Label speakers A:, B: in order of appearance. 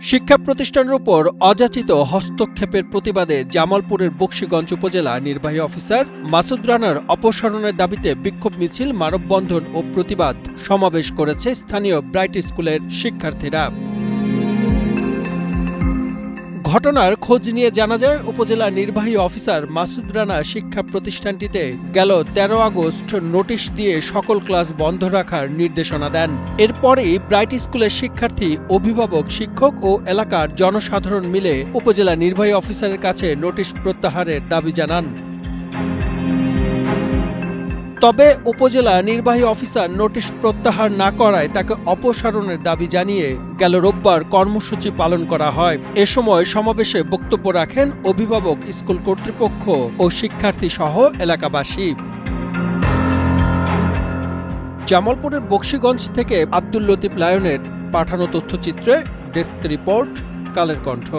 A: শিক্ষা প্রতিষ্ঠানের উপর অযাচিত হস্তক্ষেপের প্রতিবাদে জামালপুরের বকশীগঞ্জ উপজেলা নির্বাহী অফিসার মাসুদ রানার অপসারণের দাবিতে বিক্ষোভ মিছিল, মানববন্ধন ও প্রতিবাদ সমাবেশ করেছে স্থানীয় ব্রাইট স্কুলের শিক্ষার্থীরা। ঘটনার খোঁজ নিয়ে জানা যায়, উপজেলা নির্বাহী অফিসার মাসুদ রানা শিক্ষা প্রতিষ্ঠানটিতে গেল ১৩ আগস্ট নোটিশ দিয়ে সকল ক্লাস বন্ধ রাখার নির্দেশনা দেন। এরপরেই ব্রাইট স্কুলের শিক্ষার্থী, অভিভাবক, শিক্ষক ও এলাকার জনসাধারণ মিলে উপজেলা নির্বাহী অফিসারের কাছে নোটিশ প্রত্যাহারের দাবি জানান। তবে উপজেলা নির্বাহী অফিসার নোটিশ প্রত্যাহার না করায় তাকে অপসারণের দাবি জানিয়ে গেল রোববার কর্মসূচি পালন করা হয়। এ সময় সমাবেশে বক্তব্য রাখেন অভিভাবক, স্কুল কর্তৃপক্ষ ও শিক্ষার্থী সহ এলাকাবাসী। জামালপুরের বকশীগঞ্জ থেকে আব্দুল লতিফ লায়নের পাঠানো তথ্যচিত্রে ডেস্ক রিপোর্ট, কালের কণ্ঠ।